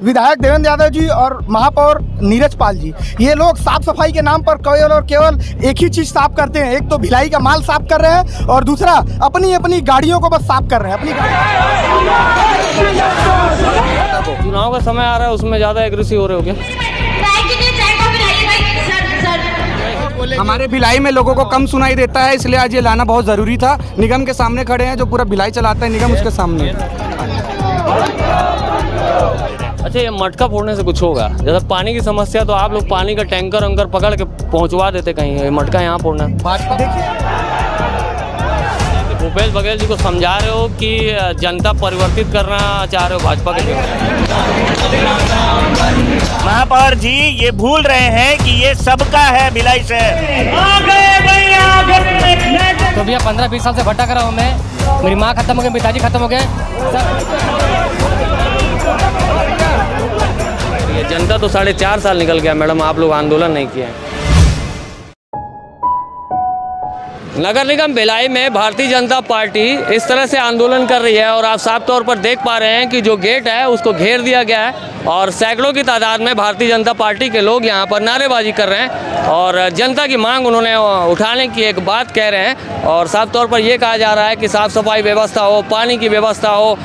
विधायक देवेंद्र यादव जी और महापौर नीरज पाल जी, ये लोग साफ सफाई के नाम पर केवल और केवल एक ही चीज साफ करते हैं। एक तो भिलाई का माल साफ कर रहे हैं और दूसरा अपनी अपनी गाड़ियों को बस साफ कर रहे हैं अपनी चुनाव का समय आ रहा है, उसमें ज्यादा एग्रेसिव हो रहे हो क्या? हमारे भिलाई में लोगों को कम सुनाई देता है, इसलिए आज ये लाना बहुत ज़रूरी था। निगम के सामने खड़े हैं, जो पूरा भिलाई चलाता है निगम, उसके सामने। अच्छा, ये मटका फोड़ने से कुछ होगा? जैसे पानी की समस्या, तो आप लोग पानी का टैंकर वंकर पकड़ के पहुंचवा देते कहीं, मटका यहाँ फोड़ना। भूपेश बघेल जी को समझा रहे हो कि जनता परिवर्तित करना चाह रहे हो भाजपा के लिए? महापौर जी ये भूल रहे हैं कि ये सबका है भिलाई शहर। तो भैया 15-20 साल से भटक रहा हूँ मैं, मेरी माँ खत्म हो गई, पिताजी खत्म हो गए। ये जनता तो 4.5 साल निकल गया मैडम, आप लोग आंदोलन नहीं किए। नगर निगम भिलाई में भारतीय जनता पार्टी इस तरह से आंदोलन कर रही है और आप साफ तौर पर देख पा रहे हैं कि जो गेट है उसको घेर दिया गया है और सैकड़ों की तादाद में भारतीय जनता पार्टी के लोग यहाँ पर नारेबाजी कर रहे हैं और जनता की मांग उन्होंने उठाने की एक बात कह रहे हैं। और साफ तौर पर यह कहा जा रहा है कि साफ़ सफाई व्यवस्था हो, पानी की व्यवस्था हो।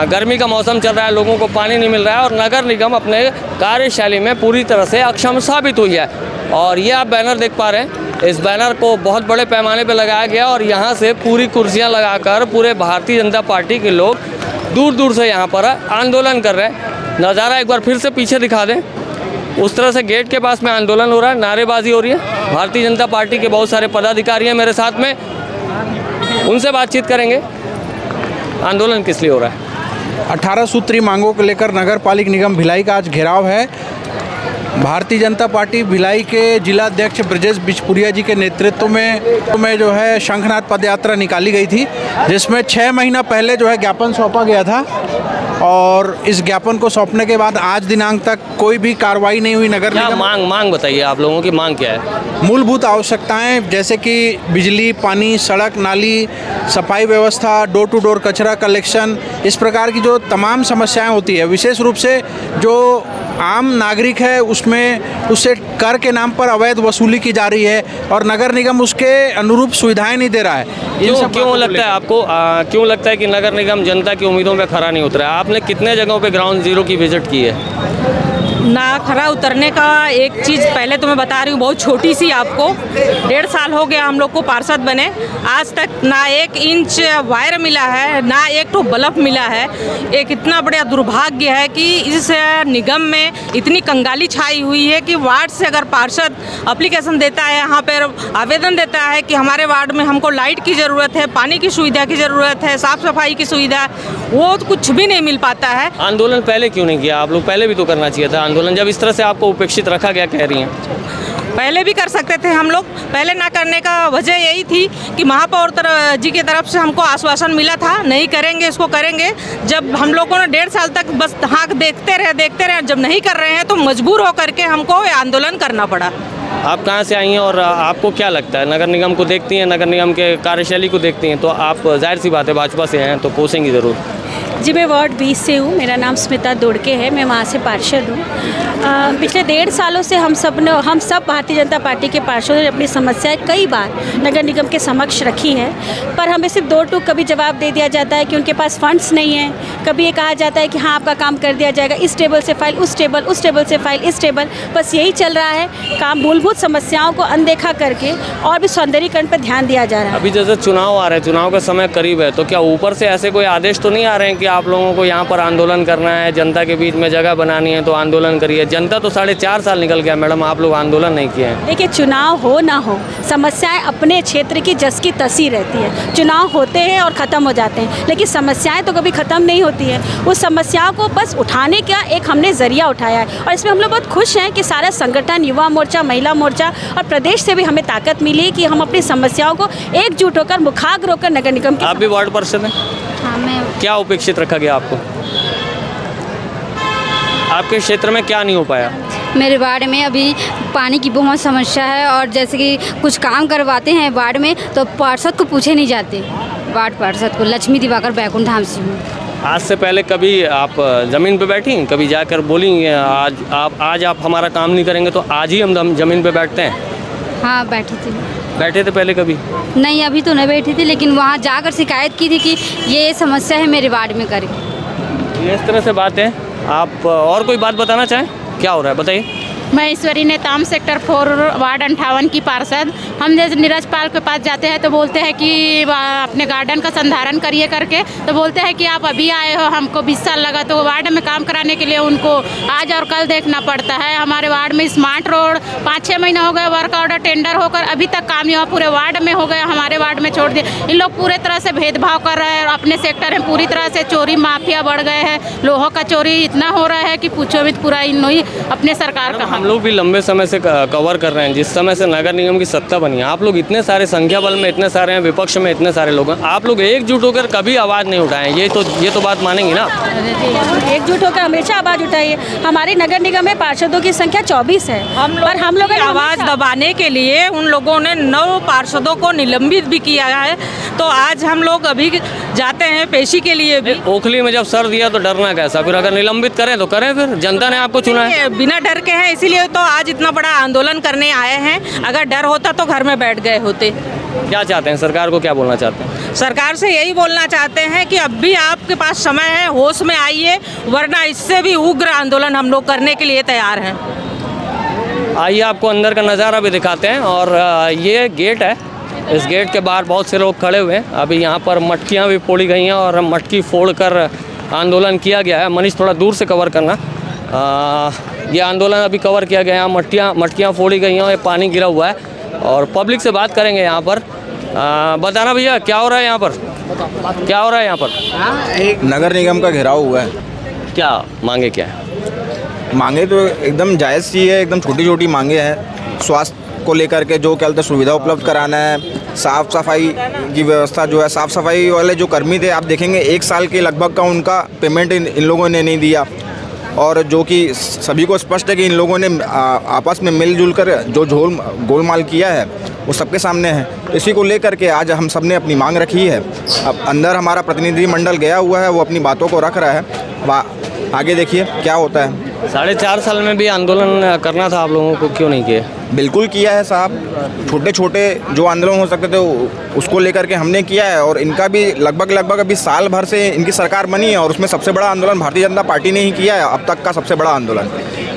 गर्मी का मौसम चल रहा है, लोगों को पानी नहीं मिल रहा है और नगर निगम अपने कार्यशैली में पूरी तरह से अक्षम साबित हुई है। और ये आप बैनर देख पा रहे हैं, इस बैनर को बहुत बड़े पैमाने पर लगाया गया और यहाँ से पूरी कुर्सियाँ लगाकर पूरे भारतीय जनता पार्टी के लोग दूर दूर से यहाँ पर आंदोलन कर रहे हैं। नज़ारा एक बार फिर से पीछे दिखा दें, उस तरह से गेट के पास में आंदोलन हो रहा है, नारेबाजी हो रही है। भारतीय जनता पार्टी के बहुत सारे पदाधिकारी हैं मेरे साथ में, उनसे बातचीत करेंगे। आंदोलन किस लिए हो रहा है? 18 सूत्री मांगों को लेकर नगर पालिक निगम भिलाई का आज घेराव है। भारतीय जनता पार्टी भिलाई के जिला अध्यक्ष ब्रजेश बिचपुरिया जी के नेतृत्व में जो है शंखनाद पदयात्रा निकाली गई थी, जिसमें 6 महीना पहले जो है ज्ञापन सौंपा गया था और इस ज्ञापन को सौंपने के बाद आज दिनांक तक कोई भी कार्रवाई नहीं हुई। नगर निगम मांग बताइए, आप लोगों की मांग क्या है? मूलभूत आवश्यकताएं जैसे कि बिजली, पानी, सड़क, नाली, सफाई व्यवस्था, डोर टू डोर कचरा कलेक्शन, इस प्रकार की जो तमाम समस्याएं होती है, विशेष रूप से जो आम नागरिक है उससे कर के नाम पर अवैध वसूली की जा रही है और नगर निगम उसके अनुरूप सुविधाएं नहीं दे रहा है। क्यों लगता है आपको, क्यों लगता है कि नगर निगम जनता की उम्मीदों पे खरा नहीं उतरा? आपने कितने जगहों पे ग्राउंड जीरो की विजिट की है? ना खरा उतरने का एक चीज़ पहले तो मैं बता रही हूँ, बहुत छोटी सी आपको, 1.5 साल हो गया हम लोग को पार्षद बने, आज तक ना 1 इंच वायर मिला है, ना एक तो बल्ब मिला है। एक इतना बड़ा दुर्भाग्य है कि इस निगम में इतनी कंगाली छाई हुई है कि वार्ड से अगर पार्षद एप्लीकेशन देता है, यहाँ पर आवेदन देता है कि हमारे वार्ड में हमको लाइट की ज़रूरत है, पानी की सुविधा की ज़रूरत है, साफ़ सफाई की सुविधा, वो तो कुछ भी नहीं मिल पाता है। आंदोलन पहले क्यों नहीं किया? आप लोग पहले भी तो करना चाहिए था आंदोलन, जब इस तरह से आपको उपेक्षित रखा गया कह रही हैं। पहले भी कर सकते थे हम लोग, पहले ना करने का वजह यही थी कि महापौर जी की तरफ से हमको आश्वासन मिला था नहीं करेंगे, इसको करेंगे। जब हम लोगों ने 1.5 साल तक बस हाँ देखते रहे, जब नहीं कर रहे हैं तो मजबूर होकर के हमको आंदोलन करना पड़ा। आप कहाँ से आई हैं और आपको क्या लगता है? नगर निगम को देखती हैं, नगर निगम के कार्यशैली को देखती हैं, तो आप जाहिर सी बात है भाजपा से हैं तो कोसेंगी ज़रूर। जी, मैं वार्ड 20 से हूँ, मेरा नाम स्मिता दोड़के है, मैं वहाँ से पार्षद हूँ। पिछले 1.5 सालों से हम सब भारतीय जनता पार्टी के पार्षदों ने अपनी समस्याएं कई बार नगर निगम के समक्ष रखी है, पर हमें सिर्फ 2 टूक कभी जवाब दे दिया जाता है कि उनके पास फंड्स नहीं है, कभी ये कहा जाता है कि हाँ आपका काम कर दिया जाएगा, इस टेबल से फाइल उस टेबल, उस टेबल से फाइल इस टेबल, बस यही चल रहा है काम। मूलभूत समस्याओं को अनदेखा करके और भी सौंदर्यीकरण पर ध्यान दिया जा रहा है। अभी जैसे चुनाव आ रहे हैं, चुनाव का समय करीब है, तो क्या ऊपर से ऐसे कोई आदेश तो नहीं आ रहे हैं कि आप लोगों को यहाँ पर आंदोलन करना है, जनता के बीच में जगह बनानी है तो आंदोलन करिए? जनता तो 4.5 साल निकल गया मैडम, आप लोग आंदोलन नहीं किए हैं। देखिए, चुनाव हो ना हो, समस्याएं अपने क्षेत्र की जस की तसी रहती है। चुनाव होते हैं और ख़त्म हो जाते हैं, लेकिन समस्याएं तो कभी ख़त्म नहीं होती है। उस समस्याओं को बस उठाने का एक हमने ज़रिया उठाया है और इसमें हम लोग बहुत खुश हैं कि सारा संगठन, युवा मोर्चा, महिला मोर्चा और प्रदेश से भी हमें ताकत मिली कि हम अपनी समस्याओं को एकजुट होकर मुखाग्र होकर नगर निगम के। आप भी वार्ड पार्षद हैं? हाँ, मैं। क्या उपेक्षित रखा गया आपको? आपके क्षेत्र में क्या नहीं हो पाया? मेरे वार्ड में अभी पानी की बहुत समस्या है और जैसे कि कुछ काम करवाते हैं वार्ड में तो पार्षद को पूछे नहीं जाते। वार्ड पार्षद को लक्ष्मी दिवाकर बैकुंठ धाम से हूँ। आज से पहले कभी आप ज़मीन पे बैठी, कभी जाकर बोली आज आप हमारा काम नहीं करेंगे तो आज ही हम ज़मीन पे बैठते हैं? हाँ बैठी थी। बैठे थे पहले कभी? नहीं अभी तो नहीं बैठी थी, लेकिन वहाँ जाकर शिकायत की थी कि ये समस्या है मेरे वार्ड में करें। ये इस तरह से बात है। आप और कोई बात बताना चाहें? क्या हो रहा है बताइए। मैं ईश्वरी नेताम सेक्टर 4 वार्ड 58 की पार्षद। हम जैसे नीरज पाल के पास जाते हैं तो बोलते हैं कि अपने गार्डन का संधारण करिए करके, तो बोलते हैं कि आप अभी आए हो, हमको 20 साल लगा। तो वार्ड में काम कराने के लिए उनको आज और कल देखना पड़ता है। हमारे वार्ड में स्मार्ट रोड 5-6 महीना हो गए, वर्क ऑर्डर टेंडर होकर अभी तक काम नहीं हुआ। पूरे वार्ड में हो गया, हमारे वार्ड में छोड़ दिए। इन लोग पूरे तरह से भेदभाव कर रहे हैं और अपने सेक्टर में पूरी तरह से चोरी माफिया बढ़ गए हैं। लोहों का चोरी इतना हो रहा है कि पूछो मत। पूरा इन ही अपने सरकार का हम लोग भी लंबे समय से कवर कर रहे हैं। जिस समय से नगर निगम की सत्ता बनी है, आप लोग इतने सारे संख्या बल में इतने सारे हैं, विपक्ष में इतने सारे लोग हैं, आप लोग एकजुट होकर कभी आवाज़ नहीं उठाएं। ये तो बात मानेंगी ना? एकजुट होकर हमेशा आवाज़ उठाइए। हमारी नगर निगम में पार्षदों की संख्या 24 है, पर हम लोग आवाज़ दबाने के लिए उन लोगों ने 9 पार्षदों को निलंबित भी किया है। तो आज हम लोग अभी जाते हैं पेशी के लिए भी। ओखली में जब सर दिया तो डरना कैसा? फिर अगर निलंबित करें तो करें, फिर जनता ने आपको चुना है। बिना डर के हैं, इसीलिए तो आज इतना बड़ा आंदोलन करने आए हैं। अगर डर होता तो घर में बैठ गए होते। क्या चाहते हैं? सरकार को क्या बोलना चाहते हैं? सरकार से यही बोलना चाहते हैं कि अब भी आपके पास समय है, होश में आइए, वरना इससे भी उग्र आंदोलन हम लोग करने के लिए तैयार हैं। आइए आपको अंदर का नज़ारा भी दिखाते हैं। और ये गेट है, इस गेट के बाहर बहुत से लोग खड़े हुए हैं। अभी यहाँ पर मटकियाँ भी फोड़ी गई हैं और मटकी फोड़कर आंदोलन किया गया है। मनीष थोड़ा दूर से कवर करना। ये आंदोलन अभी कवर किया गया है। मटकियाँ फोड़ी गई हैं और ये पानी गिरा हुआ है। और पब्लिक से बात करेंगे यहाँ पर। बताना भैया क्या हो रहा है यहाँ पर? क्या हो रहा है यहाँ पर? एक नगर निगम का घेराव हुआ है। क्या मांगे क्या है? मांगे तो एकदम जायज़ सी है, एकदम छोटी छोटी मांगे हैं। स्वास्थ्य को लेकर के जो क्या बोलते हैं सुविधा उपलब्ध कराना है, साफ़ सफाई की व्यवस्था जो है, साफ़ सफाई वाले जो कर्मी थे आप देखेंगे 1 साल के लगभग का उनका पेमेंट इन लोगों ने नहीं दिया। और जो कि सभी को स्पष्ट है कि इन लोगों ने आपस में मिलजुल कर जो गोलमाल किया है वो सबके सामने है। इसी को लेकर के आज हम सब ने अपनी मांग रखी है। अब अंदर हमारा प्रतिनिधिमंडल गया हुआ है, वो अपनी बातों को रख रहा है। आगे देखिए क्या होता है। 4.5 साल में भी आंदोलन करना था आप लोगों को, क्यों नहीं किया? बिल्कुल किया है साहब। छोटे छोटे जो आंदोलन हो सकते थे उसको लेकर के हमने किया है। और इनका भी लगभग अभी साल भर से इनकी सरकार बनी है और उसमें सबसे बड़ा आंदोलन भारतीय जनता पार्टी ने ही किया है, अब तक का सबसे बड़ा आंदोलन।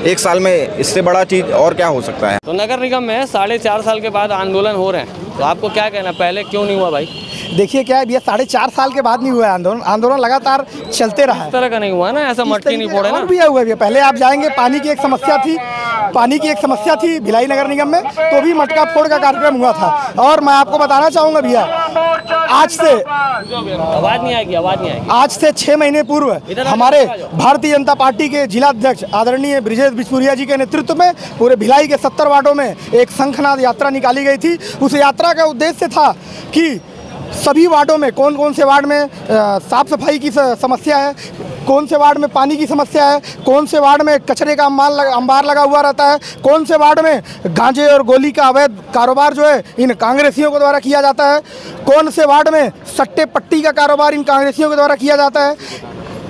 1 साल में इससे बड़ा चीज़ और क्या हो सकता है? तो नगर निगम में 4.5 साल के बाद आंदोलन हो रहे हैं, तो आपको क्या कहना, पहले क्यों नहीं हुआ भाई? देखिए क्या है भैया, 4.5 साल के बाद नहीं हुआ है आंदोलन लगातार चलते रहा है। इस तरह का नहीं हुआ ना, ऐसा मटकी नहीं फोड़े ना। भी हुआ है। पहले आप जाएंगे, पानी की एक समस्या थी भिलाई नगर निगम में, तो भी मटका फोड़ का कार्यक्रम हुआ था। और मैं आपको बताना चाहूँगा भैया, आज से आवाज़ नहीं आएगी। आज से 6 महीने पूर्व हमारे भारतीय जनता पार्टी के जिलाध्यक्ष आदरणीय ब्रिजेश बिचपुरिया जी के नेतृत्व में पूरे भिलाई के 70 वार्डों में एक शंखनाद यात्रा निकाली गई थी। उस यात्रा का उद्देश्य था कि सभी वार्डों में कौन से वार्ड में साफ़ सफाई की समस्या है, कौन से वार्ड में पानी की समस्या है, कौन से वार्ड में कचरे का अंबार लगा हुआ रहता है, कौन से वार्ड में गांजे और गोली का अवैध कारोबार जो है इन कांग्रेसियों के द्वारा किया जाता है, कौन से वार्ड में सट्टे पट्टी का कारोबार इन कांग्रेसियों के द्वारा किया जाता है,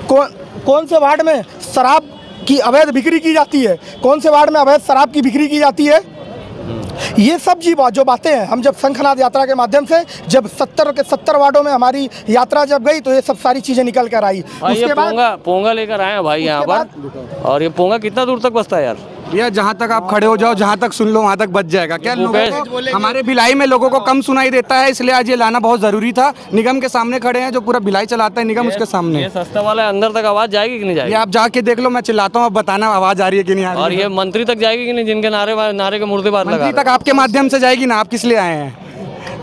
कौन से वार्ड में शराब की अवैध बिक्री की जाती है, कौन से वार्ड में अवैध शराब की बिक्री की जाती है। ये सब जो बातें हैं, हम जब शंखनाद यात्रा के माध्यम से जब 70 के 70 वार्डों में हमारी यात्रा जब गई तो ये सब सारी चीज़ें निकल कर आई। उसके बाद पोंगा लेकर आए हैं भाई यहाँ पर। और ये पोंगा कितना दूर तक बसता है यार? भैया जहाँ तक आप खड़े हो जाओ, जहाँ तक सुन लो वहाँ तक बच जाएगा। क्या लोगों को, हमारे भिलाई में लोगों को कम सुनाई देता है, इसलिए आज ये लाना बहुत जरूरी था। निगम के सामने खड़े हैं, जो पूरा भिलाई चलाता है निगम, उसके सामने। ये सस्ता वाला अंदर तक आवाज जाएगी कि नहीं जाएगी? आप जाके देख लो, मैं चिल्लाता हूँ, अब बताना आवाज आ रही है कि नहीं आ रही। और ये मंत्री तक जाएगी कि नहीं, जिनके नारे के मुर्दे बार लगा? मंत्री तक आपके माध्यम से जाएगी ना, आप किस लिए आए हैं?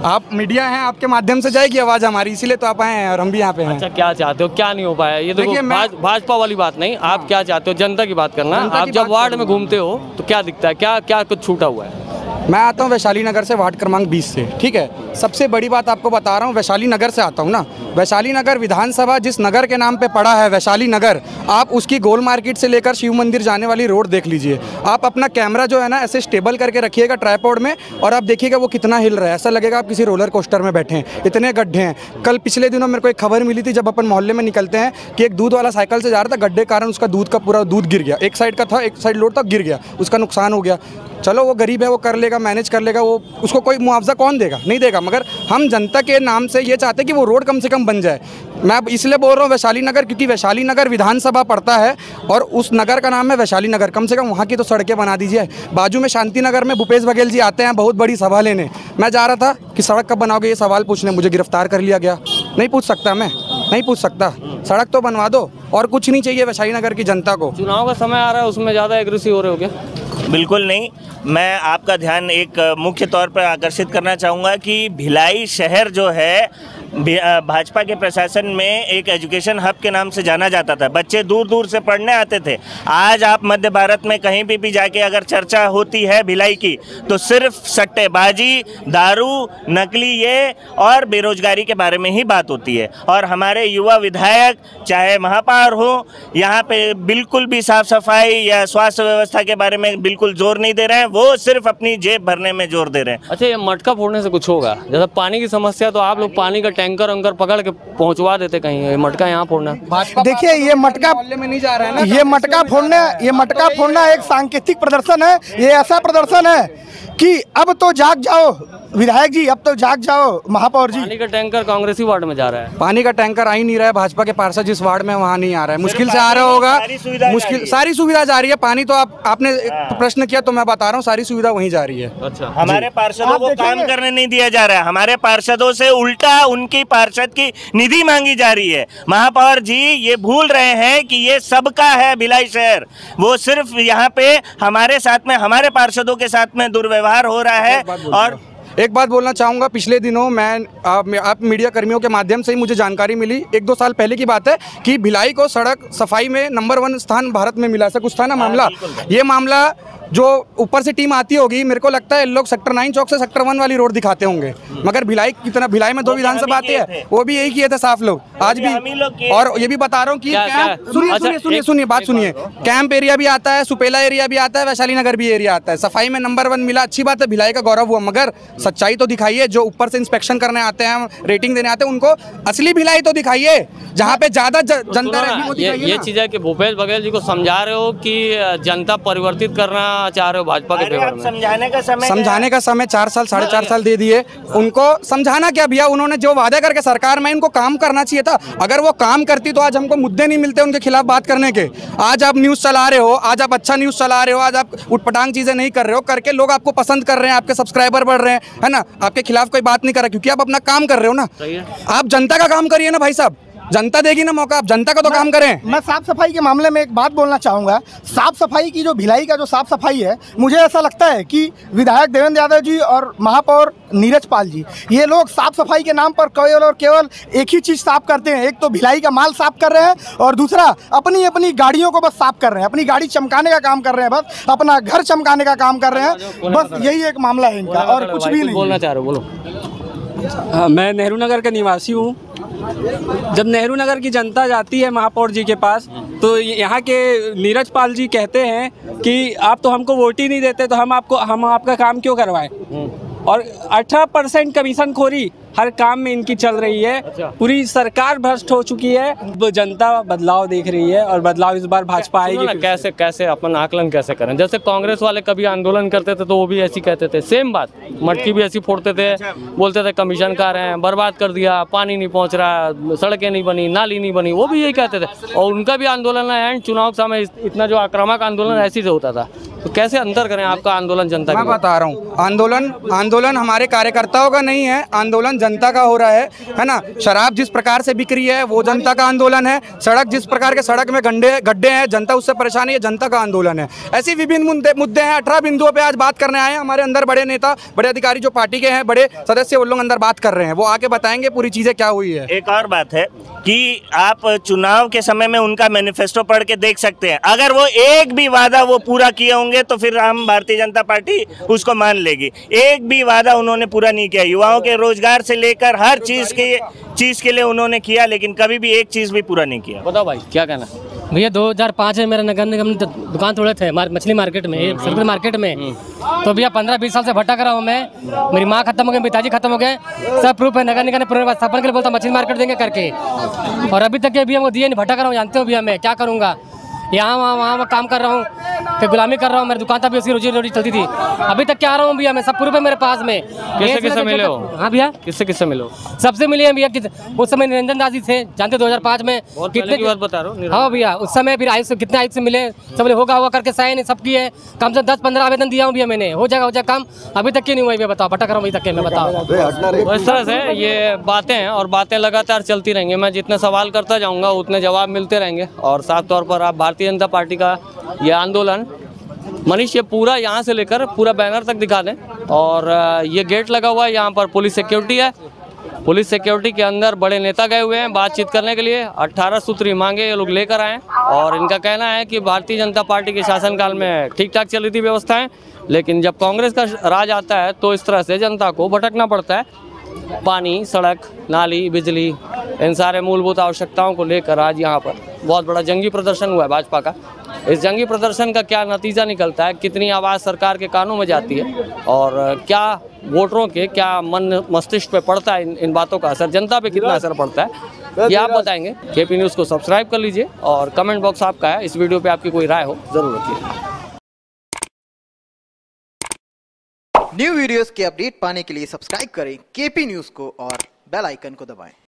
आप मीडिया हैं, आपके माध्यम से जाएगी आवाज़ हमारी, इसीलिए तो आप आए हैं और हम भी यहाँ पे हैं। अच्छा, क्या चाहते हो? क्या नहीं हो पाया? ये देखो भाजपा वाली बात नहीं, आप क्या चाहते हो? जनता की बात करना। आप जब वार्ड में घूमते हो तो क्या दिखता है, क्या कुछ छूटा हुआ है? मैं आता हूँ वैशाली नगर से, वार्ड क्रमांक 20 से, ठीक है। सबसे बड़ी बात आपको बता रहा हूँ, वैशाली नगर से आता हूँ ना। वैशाली नगर विधानसभा जिस नगर के नाम पे पड़ा है, वैशाली नगर, आप उसकी गोल मार्केट से लेकर शिव मंदिर जाने वाली रोड देख लीजिए। आप अपना कैमरा जो है ना ऐसे स्टेबल करके रखिएगा ट्राइपॉड में, और आप देखिएगा वो कितना हिल रहा है। ऐसा लगेगा आप किसी रोलर कोस्टर में बैठे हैं, इतने गड्ढे हैं। कल पिछले दिनों मेरे को एक खबर मिली थी, जब अपन मोहल्ले में निकलते हैं, कि एक दूध वाला साइकिल से जा रहा था, गड्ढे के कारण उसका दूध का पूरा दूध गिर गया। एक साइड का था, एक साइड लोड तक गिर गया, उसका नुकसान हो गया। चलो वो गरीब है, वो कर लेगा, मैनेज कर लेगा, वो उसको कोई मुआवजा कौन देगा? नहीं देगा। मगर हम जनता के नाम से ये चाहते हैं कि वो रोड कम से कम बन जाए। मैं इसलिए बोल रहा हूँ वैशाली नगर, क्योंकि वैशाली नगर विधानसभा पड़ता है और उस नगर का नाम है वैशाली नगर। कम से कम वहाँ की तो सड़कें बना दीजिए। बाजू में शांति नगर में भूपेश बघेल जी आते हैं बहुत बड़ी सभा लेने। मैं जा रहा था कि सड़क कब बनाओगे ये सवाल पूछने, मुझे गिरफ्तार कर लिया गया। नहीं पूछ सकता, मैं नहीं पूछ सकता। सड़क तो बनवा दो, और कुछ नहीं चाहिए वैशाली नगर की जनता को। चुनाव का समय आ रहा है, उसमें ज़्यादा एग्रेसिव हो रहे हो क्या? बिल्कुल नहीं। मैं आपका ध्यान एक मुख्य तौर पर आकर्षित करना चाहूँगा कि भिलाई शहर जो है भाजपा के प्रशासन में एक एजुकेशन हब के नाम से जाना जाता था। बच्चे दूर दूर से पढ़ने आते थे। आज आप मध्य भारत में कहीं भी जाके अगर चर्चा होती है भिलाई की, तो सिर्फ सट्टेबाजी, दारू, नकली ये और बेरोजगारी के बारे में ही बात होती है। और हमारे युवा विधायक चाहे महापौर हो, यहाँ पे बिल्कुल भी साफ सफाई या स्वास्थ्य व्यवस्था के बारे में बिल्कुल जोर नहीं दे रहे हैं। वो सिर्फ अपनी जेब भरने में जोर दे रहे हैं। अच्छा, ये मटका फोड़ने से कुछ होगा? जैसे पानी की समस्या, तो आप लोग पानी का टैंकर अंकर पकड़ के पहुंचवा देते कहीं, ये मटका यहाँ फोड़ना। देखिए, ये मटका में नहीं जा रहा है ना, ये मटका फोड़ना एक सांकेतिक प्रदर्शन है। ये ऐसा प्रदर्शन है कि अब तो जाग जाओ विधायक जी, अब तो जाग जाओ महापौर जी। पानी का टैंकर कांग्रेसी वार्ड में जा रहा है। पानी का टैंकर आ ही नहीं रहा है। भाजपा के पार्षद जिस वार्ड में वहाँ नहीं आ रहा है, मुश्किल से आ रहा होगा। मुश्किल सारी सुविधा जा रही है। पानी तो आपने प्रश्न किया तो मैं बता रहा हूँ, सारी सुविधा वहीं जा रही है। अच्छा, हमारे पार्षदों को काम करने नहीं दिया जा रहा है। हमारे पार्षदों से उल्टा उनकी पार्षद की निधि मांगी जा रही है। महापौर जी ये भूल रहे हैं कि ये सबका है भिलाई शहर। वो सिर्फ यहाँ पे हमारे साथ में, हमारे पार्षदों के साथ में दुर्व्यवहार हो रहा है। और एक बात बोलना चाहूँगा, पिछले दिनों आप मीडिया कर्मियों के माध्यम से ही मुझे जानकारी मिली, 1-2 साल पहले की बात है, कि भिलाई को सड़क सफाई में नंबर 1 स्थान भारत में मिला। ऐसा कुछ था ना मामला। ये मामला जो ऊपर से टीम आती होगी, मेरे को लगता है लोग सेक्टर 9 चौक से सेक्टर 1 वाली रोड दिखाते होंगे। मगर भिलाई की तरह, भिलाई में 2 विधानसभा आती है, वो भी यही किए थे साफ लोग आज भी। और ये भी बता रहा हूँ कि सुनिए बात सुनिए, कैंप एरिया भी आता है, सुपेला एरिया भी आता है, वैशाली नगर भी एरिया आता है। सफाई में नंबर 1 मिला, अच्छी बात है, भिलाई का गौरव हुआ। मगर सच्चाई तो दिखाइए। जो ऊपर से इंस्पेक्शन करने आते हैं, रेटिंग देने आते हैं, उनको असली भिलाई तो दिखाइए, जहाँ पे ज्यादा जनता रहती है। ये चीज है कि भूपेश बघेल जी को समझा रहे हो कि जनता परिवर्तित करना चाह रहे हो भाजपा के फेवर में? समझाने का समय 4 साल 4.5 साल दे दिए उनको। समझाना क्या भैया, उन्होंने जो वादे करके सरकार में, इनको काम करना चाहिए था। अगर वो काम करती तो आज हमको मुद्दे नहीं मिलते उनके खिलाफ बात करने के। आज आप न्यूज़ चला रहे हो, आज आप अच्छा न्यूज़ चला रहे हो, आज आप उटपटांग चीज़ें नहीं कर रहे हो, करके लोग आपको पसंद कर रहे हैं, आपके सब्सक्राइबर बढ़ रहे हैं, है ना। आपके खिलाफ कोई बात नहीं कर रहा, क्योंकि आप अपना काम कर रहे हो ना। आप जनता का काम करिए ना भाई साहब, जनता देगी ना मौका, आप जनता का तो काम करें। मैं साफ सफाई के मामले में एक बात बोलना चाहूँगा। साफ सफाई की जो भिलाई का जो साफ सफाई है, मुझे ऐसा लगता है कि विधायक देवेंद्र यादव जी और महापौर नीरज पाल जी, ये लोग साफ सफाई के नाम पर केवल और केवल एक ही चीज़ साफ करते हैं। एक तो भिलाई का माल साफ कर रहे हैं, और दूसरा अपनी अपनी गाड़ियों को बस साफ कर रहे हैं, अपनी गाड़ी चमकाने का काम कर रहे हैं, बस अपना घर चमकाने का काम कर रहे हैं। बस यही एक मामला है इनका, और कुछ भी नहीं। बोलना चाह रहे हो, बोलो। मैं नेहरू नगर का निवासी हूँ। जब नेहरू नगर की जनता जाती है महापौर जी के पास, तो यहाँ के नीरज पाल जी कहते हैं कि आप तो हमको वोट ही नहीं देते, तो हम आपका काम क्यों करवाएं। और 18% कमीशन खोरी हर काम में इनकी चल रही है। अच्छा। पूरी सरकार भ्रष्ट हो चुकी है। जनता बदलाव देख रही है, और बदलाव इस बार भाजपा आएगी। कैसे अपन आकलन कैसे करें? जैसे कांग्रेस वाले कभी आंदोलन करते थे तो वो भी ऐसी कहते थे, सेम बात, मटकी भी ऐसी फोड़ते थे, बोलते थे कमीशन का रहे हैं, बर्बाद कर दिया, पानी नहीं पहुंच रहा, सड़कें नहीं बनी, नाली नहीं बनी, वो भी यही कहते थे। और उनका भी आंदोलन है, चुनाव के समय इतना जो आक्रामक आंदोलन ऐसे से होता था। तो कैसे अंतर करें आपका आंदोलन जनता? मैं बता रहा हूँ, आंदोलन हमारे कार्यकर्ताओं का नहीं है, आंदोलन जनता का हो रहा है ना। शराब जिस प्रकार से बिक रही है वो जनता का आंदोलन है। सड़क जिस प्रकार के सड़क में गड्ढे हैं, जनता उससे परेशान है, ये जनता का आंदोलन है। ऐसी विभिन्न मुद्दे हैं। 18 बिंदुओं पे आज बात करने आए हैं। हमारे अंदर बड़े नेता, बड़े अधिकारी जो पार्टी के हैं, बड़े सदस्य, वो लोग अंदर बात कर रहे हैं, वो आके बताएंगे पूरी चीजें क्या हुई है। एक और बात है कि आप चुनाव के समय में उनका मैनिफेस्टो पढ़ के देख सकते हैं। अगर वो एक भी वादा वो पूरा किए होंगे तो फिर हम भारतीय जनता पार्टी उसको मान लेगी। एक भी वादा उन्होंने पूरा नहीं किया। युवाओं के रोजगार से लेकर हर चीज के लिए उन्होंने किया, लेकिन कभी भी एक चीज भी पूरा नहीं किया। बताओ भाई क्या कहना? भैया 2005 में मेरा नगर निगम ने दुकान तोड़े थे मछली मार्केट में, सर्कल मार्केट में। तो भैया 15-20 साल से भटक रहा हूँ मैं। मेरी माँ खत्म हो गई, पिताजी खत्म हो गए, सब प्रूफ है। नगर निगम ने पुनर्स्थापन के लिए बोलता मछली मार्केट देंगे करके, और अभी तक के भैया वो दिए नहीं। भटक रहा हूँ, जानते हो भैया मैं क्या करूँगा। यहाँ वहाँ काम कर रहा हूँ, फिर गुलामी कर रहा हूँ। मेरी दुकान तक भी उसकी रोजी चलती थी। अभी तक क्या आ रहा हूँ भैया मैं, सब प्रूफ है मेरे पास में। किससे मिले हो? हाँ भैया, किससे मिले हो? सबसे मिले हैं भैया। उस समय निरंजन दास जी थे, जानते 2005 में कितने की बात बता रहा हूँ। हाँ भैया, उस समय फिर आयुष कितने आयुष से मिले, सब बोले होगा होगा करके साइन सब किए। कम से कम 10-15 आवेदन दिया हूँ भैया मैंने, हो जाएगा काम। अभी तक क्यों नहीं हुआ भैया, बताओ। भटक रहा हूँ अभी तक के, मैं बताओ। इस तरह से ये बातें हैं और बातें लगातार चलती रहेंगी। मैं जितने सवाल करता जाऊँगा उतने जवाब मिलते रहेंगे। और साफ तौर पर आप भारतीय जनता पार्टी का ये आंदोलन, मनीष ये पूरा यहाँ से लेकर पूरा बैनर तक दिखा दें। और ये गेट लगा हुआ है, यहाँ पर पुलिस सिक्योरिटी है। पुलिस सिक्योरिटी के अंदर बड़े नेता गए हुए हैं बातचीत करने के लिए। 18 सूत्री मांगे ये लोग लेकर आए, और इनका कहना है कि भारतीय जनता पार्टी के शासनकाल में ठीक ठाक चल रही थी व्यवस्थाएं, लेकिन जब कांग्रेस का राज आता है तो इस तरह से जनता को भटकना पड़ता है। पानी, सड़क, नाली, बिजली, इन सारे मूलभूत आवश्यकताओं को लेकर आज यहाँ पर बहुत बड़ा जंगी प्रदर्शन हुआ है भाजपा का। इस जंगी प्रदर्शन का क्या नतीजा निकलता है, कितनी आवाज़ सरकार के कानों में जाती है, और क्या वोटरों के क्या मन मस्तिष्क पे पड़ता है, इन बातों का असर, जनता पे कितना असर पड़ता है, ये आप बताएंगे। केपी न्यूज़ को सब्सक्राइब कर लीजिए और कमेंट बॉक्स आपका है। इस वीडियो पे आपकी कोई राय हो ज़रूर रखिए। न्यू वीडियोस के अपडेट पाने के लिए सब्सक्राइब करें केपी न्यूज़ को और बेल आइकन को दबाएं।